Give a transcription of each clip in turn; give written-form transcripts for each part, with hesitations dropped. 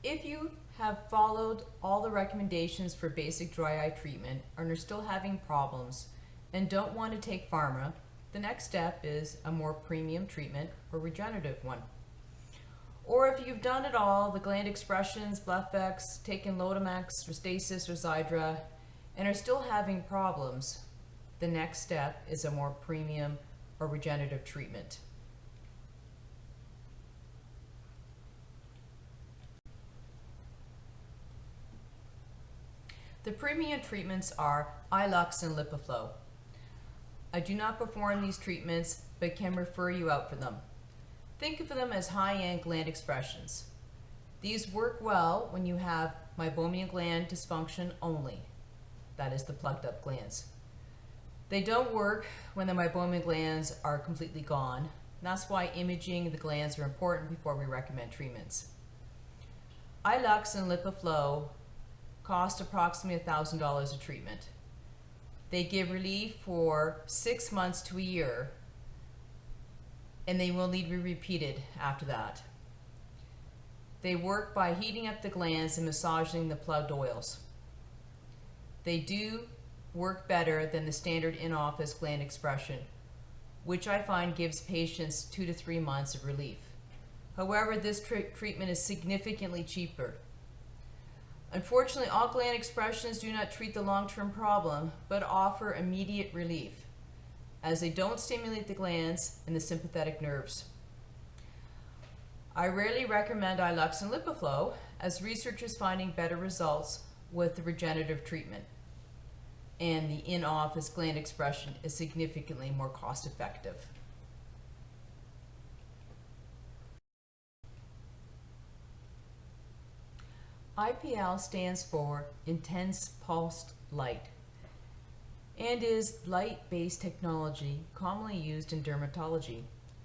If you have followed all the recommendations for basic dry eye treatment and are still having problems and don't want to take pharma, the next step is a more premium treatment or regenerative one. Or if you've done it all, the gland expressions, Blefex, taken Lotemax, Restasis, or Xiidra, and are still having problems, the next step is a more premium or regenerative treatment. The premium treatments are iLux and LipiFlow. I do not perform these treatments, but can refer you out for them. Think of them as high-end gland expressions. These work well when you have meibomian gland dysfunction only. That is the plugged up glands. They don't work when the meibomian glands are completely gone. That's why imaging the glands are important before we recommend treatments. iLux and LipiFlow cost approximately $1,000 a treatment. They give relief for 6 months to a year, and they will need to be repeated after that. They work by heating up the glands and massaging the plugged oils. They do work better than the standard in-office gland expression, which I find gives patients 2 to 3 months of relief. However, this treatment is significantly cheaper. Unfortunately, all gland expressions do not treat the long-term problem, but offer immediate relief, as they don't stimulate the glands and the sympathetic nerves. I rarely recommend iLux and LipiFlow, as research is finding better results with the regenerative treatment, and the in-office gland expression is significantly more cost-effective. IPL stands for Intense Pulsed Light and is light-based technology commonly used in dermatology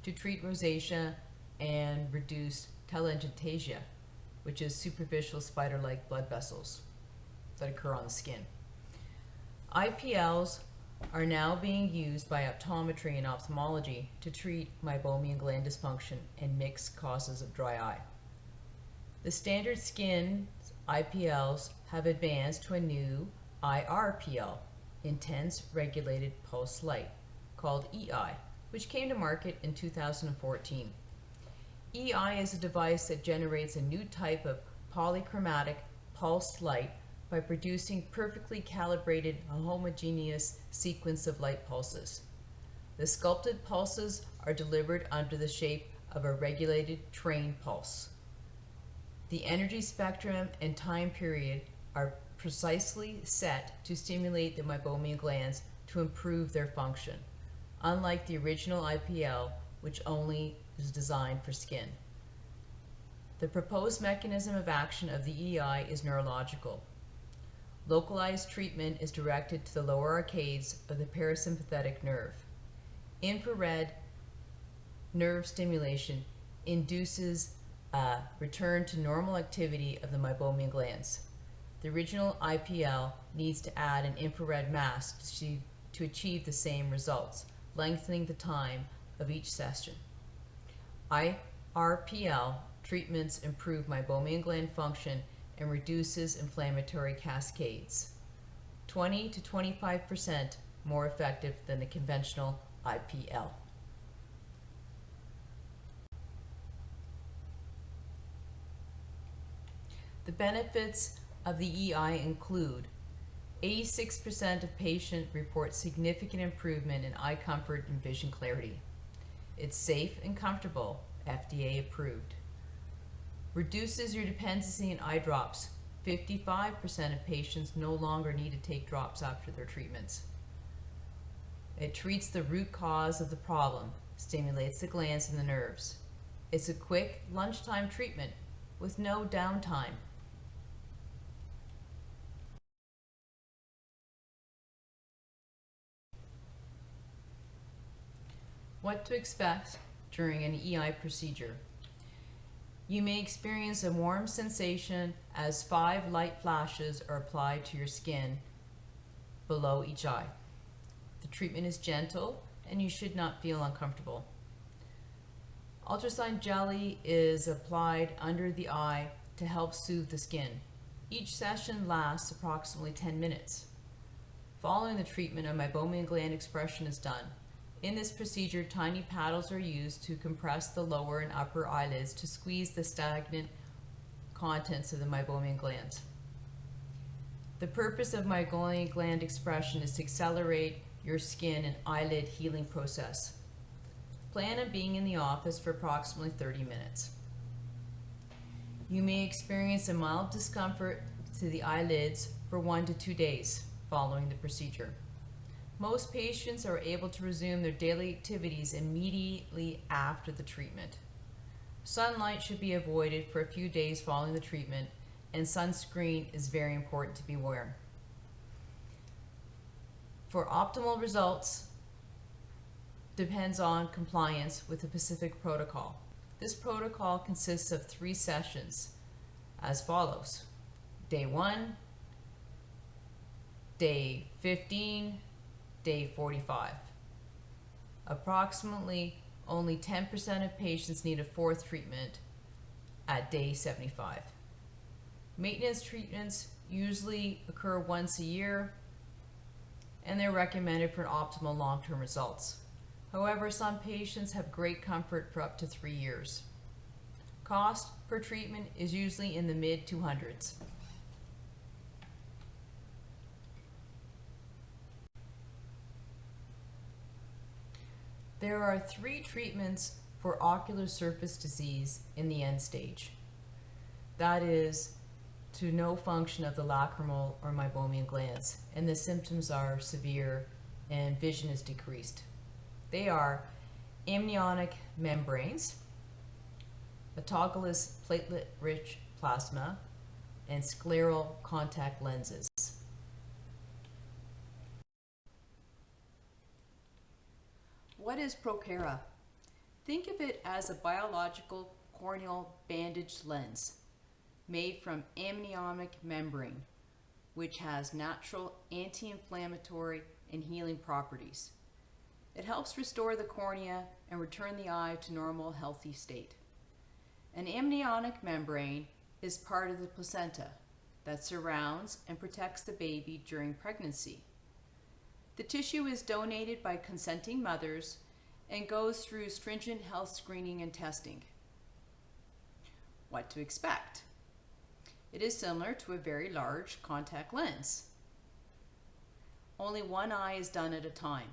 to treat rosacea and reduce telangiectasia, which is superficial spider-like blood vessels that occur on the skin. IPLs are now being used by optometry and ophthalmology to treat meibomian gland dysfunction and mixed causes of dry eye. The standard skin IPLs have advanced to a new IRPL, Intense Regulated Pulse Light, called EI, which came to market in 2014. EI is a device that generates a new type of polychromatic pulsed light by producing perfectly calibrated, homogeneous sequence of light pulses. The sculpted pulses are delivered under the shape of a regulated train pulse. The energy spectrum and time period are precisely set to stimulate the meibomian glands to improve their function, unlike the original IPL, which only is designed for skin. The proposed mechanism of action of the EI is neurological. Localized treatment is directed to the lower arcades of the parasympathetic nerve. Infrared nerve stimulation induces a return to normal activity of the meibomian glands. The original IPL needs to add an infrared mask to achieve the same results, lengthening the time of each session. IRPL treatments improve meibomian gland function and reduces inflammatory cascades, 20 to 25% more effective than the conventional IPL. The benefits of the EI include 86% of patients report significant improvement in eye comfort and vision clarity. It's safe and comfortable, FDA approved. Reduces your dependency on eye drops. 55% of patients no longer need to take drops after their treatments. It treats the root cause of the problem, stimulates the glands and the nerves. It's a quick lunchtime treatment with no downtime. What to expect during an EI procedure. You may experience a warm sensation as 5 light flashes are applied to your skin below each eye. The treatment is gentle and you should not feel uncomfortable. Ultrasound jelly is applied under the eye to help soothe the skin. Each session lasts approximately 10 minutes. Following the treatment, a meibomian gland expression is done. In this procedure, tiny paddles are used to compress the lower and upper eyelids to squeeze the stagnant contents of the meibomian glands. The purpose of meibomian gland expression is to accelerate your skin and eyelid healing process. Plan on being in the office for approximately 30 minutes. You may experience a mild discomfort to the eyelids for 1 to 2 days following the procedure. Most patients are able to resume their daily activities immediately after the treatment. Sunlight should be avoided for a few days following the treatment, and sunscreen is very important to be worn. For optimal results, depends on compliance with the specific protocol. This protocol consists of 3 sessions as follows: day 1, day 15, day 45. Approximately only 10% of patients need a 4th treatment at day 75. Maintenance treatments usually occur once a year, and they're recommended for optimal long-term results. However, some patients have great comfort for up to 3 years. Cost per treatment is usually in the mid-200s. There are 3 treatments for ocular surface disease in the end stage. That is, to no function of the lacrimal or meibomian glands, and the symptoms are severe and vision is decreased. They are amniotic membranes, autologous platelet-rich plasma, and scleral contact lenses. What is Procara? Think of it as a biological corneal bandage lens made from amniotic membrane, which has natural anti-inflammatory and healing properties. It helps restore the cornea and return the eye to normal, healthy state. An amniotic membrane is part of the placenta that surrounds and protects the baby during pregnancy. The tissue is donated by consenting mothers and goes through stringent health screening and testing. What to expect? It is similar to a very large contact lens. Only one eye is done at a time.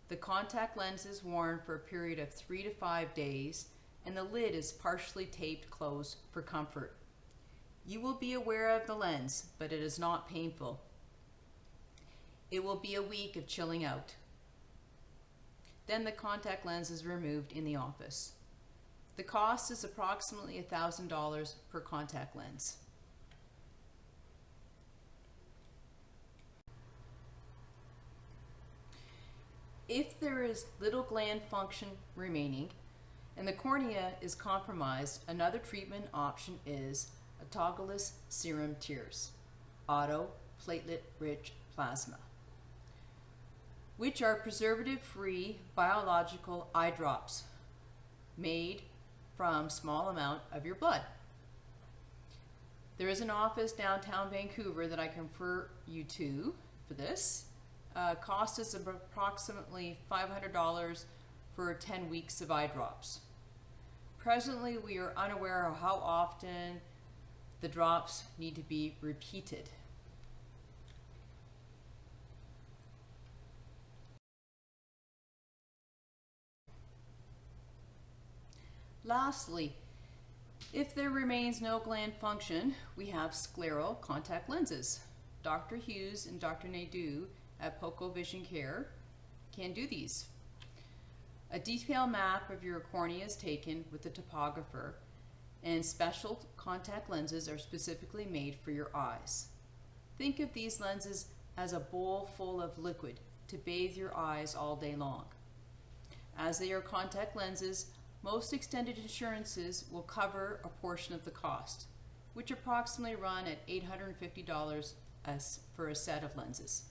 The contact lens is worn for a period of 3 to 5 days, and the lid is partially taped closed for comfort. You will be aware of the lens, but it is not painful. It will be a week of chilling out. Then the contact lens is removed in the office. The cost is approximately $1,000 per contact lens. If there is little gland function remaining and the cornea is compromised, another treatment option is autologous serum tears, auto platelet-rich plasma, which are preservative-free biological eye drops made from small amount of your blood. There is an office downtown Vancouver that I can refer you to for this. Cost is approximately $500 for 10 weeks of eye drops. Presently, we are unaware of how often the drops need to be repeated. Lastly, if there remains no gland function, we have scleral contact lenses. Dr. Hughes and Dr. Nadeau at Poco Vision Care can do these. A detailed map of your cornea is taken with the topographer, and special contact lenses are specifically made for your eyes. Think of these lenses as a bowl full of liquid to bathe your eyes all day long. As they are contact lenses, most extended insurances will cover a portion of the cost, which approximately run at $850 for a set of lenses.